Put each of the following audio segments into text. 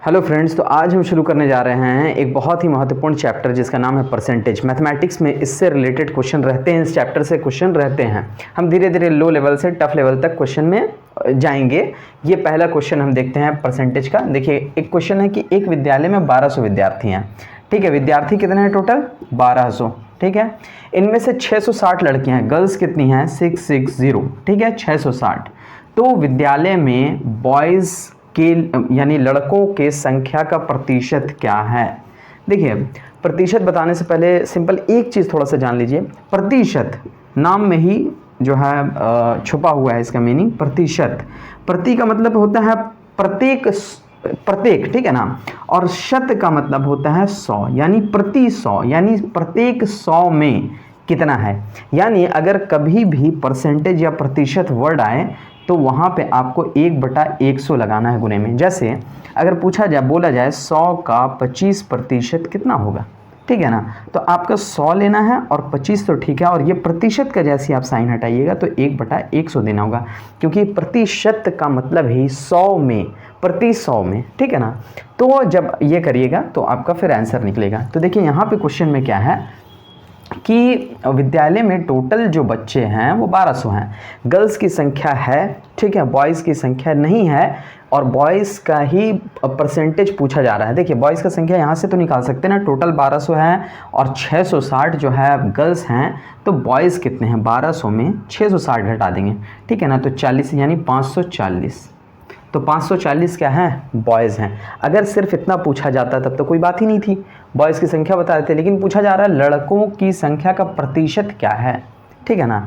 Hello friends, तो आज हम शुरू करने जा रहे हैं एक बहुत ही महत्वपूर्ण चैप्टर जिसका नाम है परसेंटेज। मैथमेटिक्स में इससे रिलेटेड क्वेश्चन रहते हैं, इस चैप्टर से क्वेश्चन रहते हैं। हम धीरे धीरे लो लेवल से टफ लेवल तक क्वेश्चन में जाएंगे। ये पहला क्वेश्चन हम देखते हैं परसेंटेज का। देखिए, एक क्वेश्चन है कि एक विद्यालय में 1200 विद्यार्थी हैं। ठीक है, विद्यार्थी कितने हैं टोटल? 1200। ठीक है, इनमें से 660 लड़कियां हैं। गर्ल्स कितनी हैं? 660। ठीक है, 660। तो विद्यालय में बॉयज़ के यानी लड़कों के संख्या का प्रतिशत क्या है? देखिए, प्रतिशत बताने से पहले सिंपल एक चीज़ थोड़ा सा जान लीजिए। प्रतिशत नाम में ही जो है छुपा हुआ है इसका मीनिंग। प्रतिशत, प्रति का मतलब होता है प्रत्येक, ठीक है ना। और शत का मतलब होता है 100, यानी प्रति 100, यानी प्रत्येक 100 में कितना है। यानी अगर कभी भी परसेंटेज या प्रतिशत वर्ड आए तो वहाँ पे आपको 1/100 लगाना है गुणे में। जैसे अगर पूछा जाए, बोला जाए 100 का 25% कितना होगा, ठीक है ना। तो आपका 100 लेना है और 25 तो ठीक है, और ये प्रतिशत का जैसे आप साइन हटाइएगा तो 1/100 देना होगा, क्योंकि प्रतिशत का मतलब ही 100 में, प्रति 100 में, ठीक है ना। तो जब ये करिएगा तो आपका फिर आंसर निकलेगा। तो देखिए यहाँ पे क्वेश्चन में क्या है कि विद्यालय में टोटल जो बच्चे हैं वो 1200 हैं। गर्ल्स की संख्या है, ठीक है, बॉयज़ की संख्या नहीं है, और बॉयज़ का ही परसेंटेज पूछा जा रहा है। देखिए, बॉयज़ का संख्या यहाँ से तो निकाल सकते हैं ना, टोटल 1200 है और 660 जो है गर्ल्स हैं। तो बॉयज़ कितने हैं? 1200 में 660 घटा देंगे, ठीक है ना, तो 40 यानी 540। तो 540 क्या है? बॉयज़ हैं। अगर सिर्फ इतना पूछा जाता तब तो कोई बात ही नहीं थी, बॉयज़ की संख्या बता देते, लेकिन पूछा जा रहा है लड़कों की संख्या का प्रतिशत क्या है, ठीक है ना।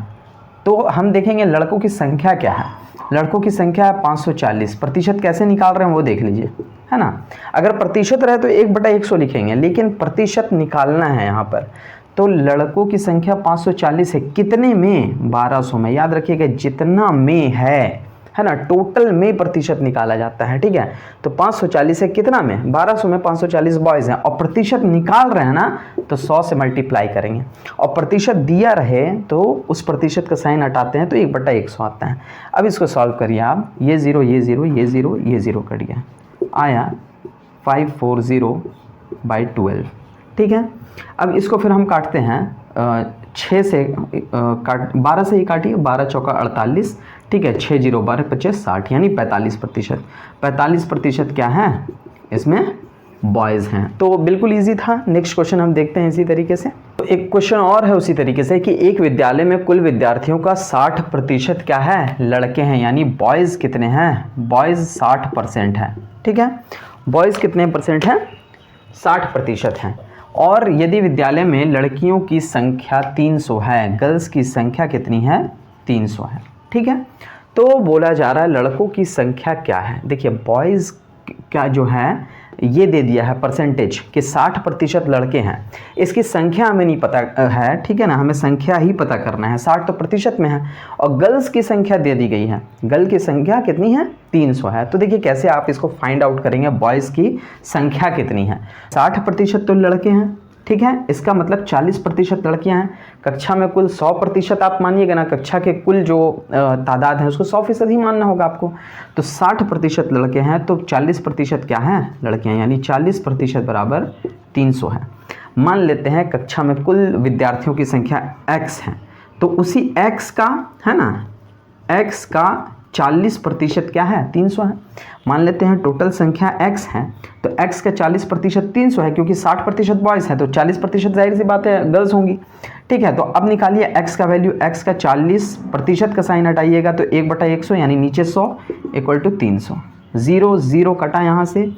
तो हम देखेंगे लड़कों की संख्या क्या है। लड़कों की संख्या है 540, प्रतिशत कैसे निकाल रहे हैं वो देख लीजिए, है ना। अगर प्रतिशत रहे तो 1/100 लिखेंगे, लेकिन प्रतिशत निकालना है यहाँ पर। तो लड़कों की संख्या 540 है, कितने में? 1200 में। याद रखिएगा, जितना में है ना, टोटल में प्रतिशत निकाला जाता है, ठीक है। तो 540 है कितना में? 1200 में 540 बॉयज़ हैं, और प्रतिशत निकाल रहे हैं ना, तो 100 से मल्टीप्लाई करेंगे, और प्रतिशत दिया रहे तो उस प्रतिशत का साइन हटाते हैं तो 1/100 आता है। अब इसको सॉल्व करिए आप। ये 0, ये 0, ये 0, ये 0 कट गया, आया 540/12, ठीक है। अब इसको फिर हम काटते हैं 6 से, 12 से ही काटिए, 12 चौका 48, ठीक है, 6 0 12 25 60, यानी 45%। 45% क्या है? इसमें बॉयज़ हैं। तो बिल्कुल इजी था। नेक्स्ट क्वेश्चन हम देखते हैं इसी तरीके से। तो एक क्वेश्चन और है उसी तरीके से कि एक विद्यालय में कुल विद्यार्थियों का 60% क्या है? लड़के हैं, यानी बॉयज़ कितने हैं? बॉयज़ 60% है, ठीक है। बॉयज़ कितने परसेंट हैं? 60% हैं। और यदि विद्यालय में लड़कियों की संख्या 300 है, गर्ल्स की संख्या कितनी है? 300 है, ठीक है। तो बोला जा रहा है लड़कों की संख्या क्या है। देखिए, बॉयज़ का जो है ये दे दिया है परसेंटेज कि 60% लड़के हैं। इसकी संख्या हमें नहीं पता है, ठीक है ना, हमें संख्या ही पता करना है। 60 तो प्रतिशत में है, और गर्ल्स की संख्या दे दी गई है। गर्ल की संख्या कितनी है? 300 है। तो देखिए कैसे आप इसको फाइंड आउट करेंगे, बॉयज़ की संख्या कितनी है। 60% तो लड़के हैं, ठीक है, इसका मतलब 40% लड़कियां हैं। कक्षा में कुल 100% आप मानिएगा ना, कक्षा के कुल जो तादाद है उसको 100% ही मानना होगा आपको। तो 60% लड़के हैं, तो 40% क्या है? लड़कियां, यानी 40% बराबर 300 है। मान लेते हैं कक्षा में कुल विद्यार्थियों की संख्या x है, तो उसी x का, है ना, x का 40% क्या है? 300 है। मान लेते हैं टोटल संख्या x है, तो x का 40% 300 है, क्योंकि 60% बॉयज़ है तो 40% जाहिर सी बात है गर्ल्स होंगी, ठीक है। तो अब निकालिए x का वैल्यू। x का 40% का साइन हटाइएगा तो 1/100, यानी नीचे 100 = 300। 0 0 कटा यहाँ से,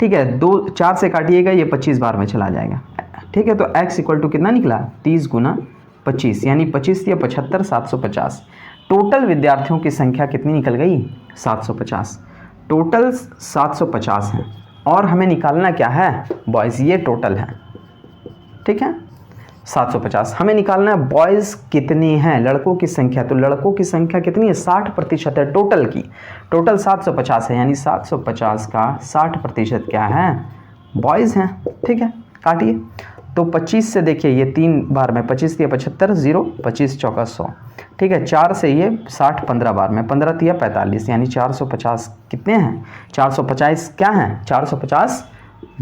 ठीक है। 2 4 से काटिएगा, ये 25 बार में चला जाएगा, ठीक है। तो x = कितना निकला? 30 × 25, यानी 25 या 75, 750। टोटल विद्यार्थियों की संख्या कितनी निकल गई? 750। टोटल 750 है, और हमें निकालना क्या है? बॉयज़। ये टोटल है, ठीक है, 750। हमें निकालना है बॉयज़ कितने हैं, लड़कों की संख्या। तो लड़कों की संख्या कितनी है? 60% है टोटल की। टोटल 750 है, यानी 750 का 60% क्या है? बॉयज़ हैं, ठीक है। काटिए, तो 25 से देखिए ये 3 बार में 25 तिया 75, 0, 25 चौका 100, ठीक है। 4 से ये 60 15 बार में 15 तिया 45, यानी 450 कितने हैं, 450 क्या हैं, 450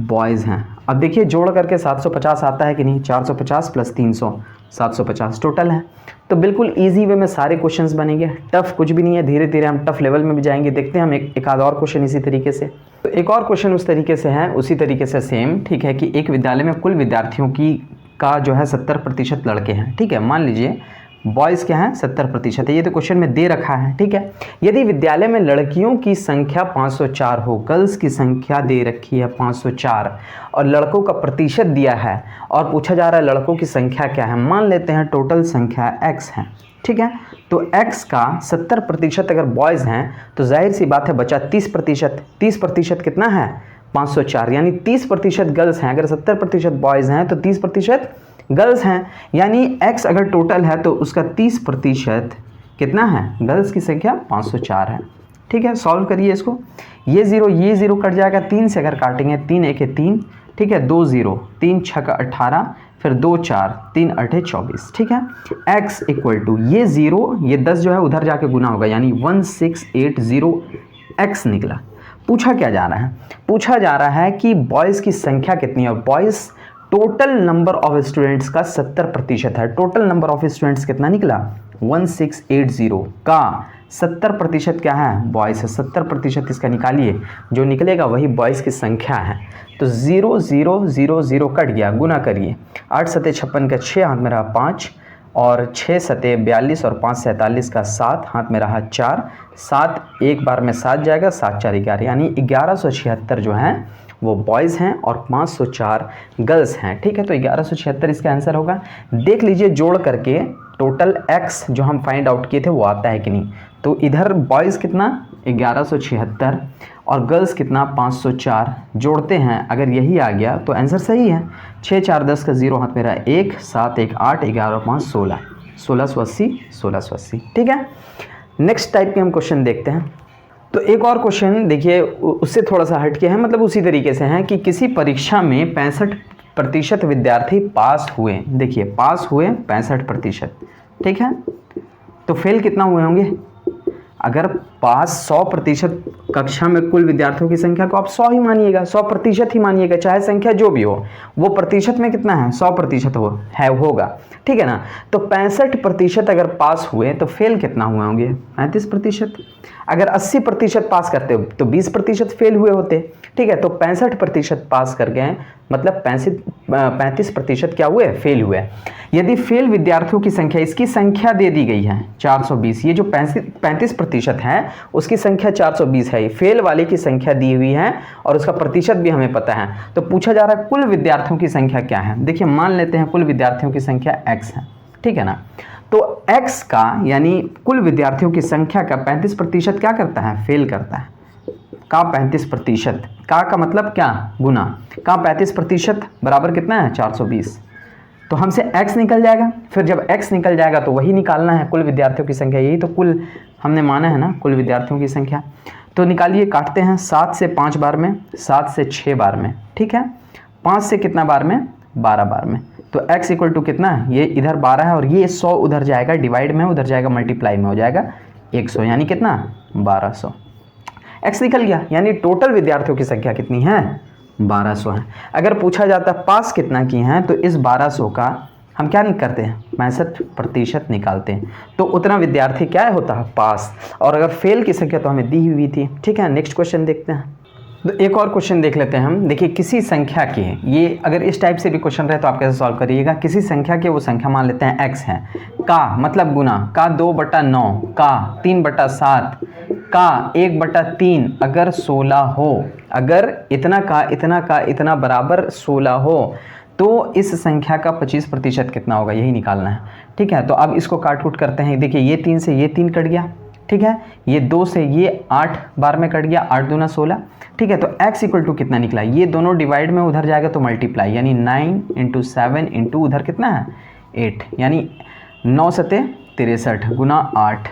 बॉयज़ हैं। अब देखिए जोड़ करके 750 आता है कि नहीं, 450 प्लस 300 750 टोटल है। तो बिल्कुल इजी वे में सारे क्वेश्चंस बनेंगे, टफ कुछ भी नहीं है। धीरे धीरे हम टफ लेवल में भी जाएंगे। देखते हैं हम एक आध और क्वेश्चन इसी तरीके से। तो एक और क्वेश्चन उस तरीके से है, उसी तरीके से सेम, ठीक है, कि एक विद्यालय में कुल विद्यार्थियों की का जो है 70% लड़के हैं, ठीक है। मान लीजिए बॉयज़ क्या हैं, 70% है, ये तो क्वेश्चन में दे रखा है, ठीक है। यदि विद्यालय में लड़कियों की संख्या 504 हो, गर्ल्स की संख्या दे रखी है 504 और लड़कों का प्रतिशत दिया है और पूछा जा रहा है लड़कों की संख्या क्या है। मान लेते हैं टोटल संख्या x है, ठीक है। तो x का 70% अगर बॉयज़ हैं तो जाहिर सी बात है बचा 30%। 30% कितना है, 504, यानी 30% गर्ल्स हैं। अगर 70% बॉयज़ हैं तो 30% गर्ल्स हैं, यानी x अगर टोटल है तो उसका 30% कितना है, गर्ल्स की संख्या 504 है, ठीक है। सॉल्व करिए इसको, ये ज़ीरो कट जाएगा, 3 से अगर काटेंगे 3 1 3, ठीक है, 2 0, 3 6 18, फिर 2 4, 3 8 24, ठीक है। x इक्वल टू ये 0, ये 10 जो है उधर जाके गुना होगा, यानी 1680x निकला। पूछा क्या जा रहा है, पूछा जा रहा है कि बॉयज़ की संख्या कितनी है, और boys total number of students का 70% है। टोटल नंबर ऑफ स्टूडेंट्स कितना निकला, 1680 का 70% क्या है, बॉयज़ है। 70% इसका निकालिए, जो निकलेगा वही बॉयज़ की संख्या है। तो 0 0 0 0 कट गया, गुना करिए, 8 सते 56 का 6 हाथ में रहा 5, और 6 सते 42 और 5 से 47 का 7 हाथ में रहा 4, 7 एक बार में 7 जाएगा, 7 4 11, यानी 1176 जो है वो बॉयज़ हैं और 504 गर्ल्स हैं, ठीक है। तो 1176 इसका आंसर होगा। देख लीजिए जोड़ करके टोटल x जो हम फाइंड आउट किए थे वो आता है कि नहीं। तो इधर बॉयज़ कितना 1176 और गर्ल्स कितना 504, जोड़ते हैं, अगर यही आ गया तो आंसर सही है। 6 4 10 का 0 हाथ मेरा 1, 7 1 8, 11 5 16, 1680, ठीक है। नेक्स्ट टाइप के हम क्वेश्चन देखते हैं। तो एक और क्वेश्चन देखिए, उससे थोड़ा सा हटके है, मतलब उसी तरीके से है कि किसी परीक्षा में 65% विद्यार्थी पास हुए। देखिए पास हुए 65%, ठीक है, तो फेल कितना हुए होंगे। अगर पास 100% कक्षा में कुल विद्यार्थियों की संख्या को आप 100 ही मानिएगा, 100% ही मानिएगा, चाहे संख्या जो भी हो, वो प्रतिशत में कितना है, 100% होगा, ठीक है ना। तो 65% अगर पास हुए तो फेल कितना हुए होंगे, 35%। अगर 80% पास करते हो तो 20% फेल हुए होते, ठीक है। तो 65% पास कर गए, मतलब 35% क्या हुए, फेल हुए। यदि फेल विद्यार्थियों की संख्या, इसकी संख्या दे दी गई है 420, ये जो 35% है उसकी संख्या 420 है, फेल वाले की संख्या दी हुई है और उसका प्रतिशत भी हमें पता है। तो पूछा जा रहा है कुल विद्यार्थियों की संख्या क्या है। देखिए मान लेते हैं कुल विद्यार्थियों की संख्या x है, ठीक है ना। तो x का यानी कुल विद्यार्थियों की संख्या का 35% क्या करता है, फेल करता है। का 35%, का मतलब क्या, गुना, का 35% बराबर कितना है 420। तो हमसे x निकल जाएगा, फिर जब x निकल जाएगा तो वही निकालना है कुल विद्यार्थियों की संख्या, यही तो कुल हमने माना है ना, कुल विद्यार्थियों की संख्या। तो निकालिए, काटते हैं, 7 से 5 बार में, 7 से 6 बार में, ठीक है, 5 से कितना बार में, 12 बार में। तो x इक्वल टू कितना है, ये इधर 12 है और ये 100 उधर जाएगा डिवाइड में, उधर जाएगा मल्टीप्लाई में, हो जाएगा 100, यानी कितना 1200। x निकल गया, यानी टोटल विद्यार्थियों की संख्या कितनी है, 1200 है। अगर पूछा जाता पास कितना की हैं तो इस 1200 का हम क्या करते हैं, 65% निकालते हैं, तो उतना विद्यार्थी क्या होता है, पास। और अगर फेल की संख्या तो हमें दी हुई थी, ठीक है। नेक्स्ट क्वेश्चन देखते हैं। तो एक और क्वेश्चन देख लेते हैं हम। देखिए किसी संख्या के, ये अगर इस टाइप से भी क्वेश्चन रहे तो आप कैसे सॉल्व करिएगा। किसी संख्या के, वो संख्या मान लेते हैं x है, का मतलब गुना, का 2/9, का 3/7, का 1/3 अगर 16 हो, अगर इतना का इतना का इतना बराबर 16 हो तो इस संख्या का 25% कितना होगा, यही निकालना है, ठीक है। तो अब इसको काट कूट करते हैं। देखिए ये 3 से ये 3 कट गया, ठीक है, ये 2 से ये 8 बार में कट गया, 8 दूना 16, ठीक है। तो x इक्वल टू कितना निकला, ये दोनों डिवाइड में, उधर जाएगा तो मल्टीप्लाई, यानी 9 × 7 × उधर कितना है 8, यानी 9 सते 63 गुना 8,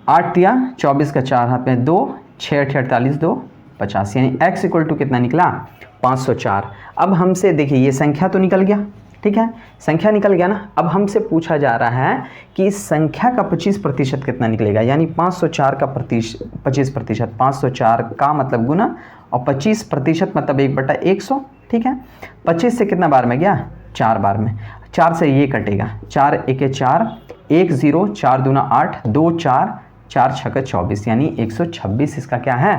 8 तिया 24 का 4 हाथ में 2, 6 8 48 2 50, यानी x इक्वल टू कितना निकला 504। अब हमसे देखिए ये संख्या तो निकल गया, ठीक है, संख्या निकल गया ना। अब हमसे पूछा जा रहा है कि इस संख्या का 25% कितना निकलेगा, यानी 504 का 25%, 504 का मतलब गुना और 25% मतलब 1/100, ठीक है। 25 से कितना बार में गया, 4 बार में, 4 से ये कटेगा, 4 एके 4, 1 0, 4 दूना 8, 2 4, 4 छक्के 24, यानी 126 इसका क्या है,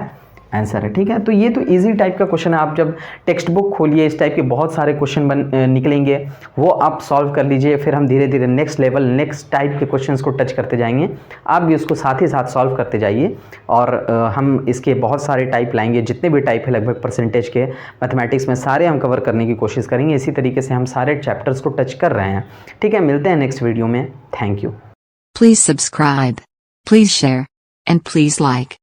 आंसर है, ठीक है। तो ये तो इजी टाइप का क्वेश्चन है, आप जब टेक्स्ट बुक खोलिए इस टाइप के बहुत सारे क्वेश्चन निकलेंगे, वो आप सॉल्व कर लीजिए, फिर हम धीरे धीरे नेक्स्ट लेवल नेक्स्ट टाइप के क्वेश्चंस को टच करते जाएंगे। आप भी उसको साथ ही साथ सॉल्व करते जाइए और हम इसके बहुत सारे टाइप लाएंगे, जितने भी टाइप है लगभग परसेंटेज के मैथमेटिक्स में सारे हम कवर करने की कोशिश करेंगे। इसी तरीके से हम सारे चैप्टर्स को टच कर रहे हैं, ठीक है। मिलते हैं नेक्स्ट वीडियो में, thank you. Please subscribe, please share, and please like.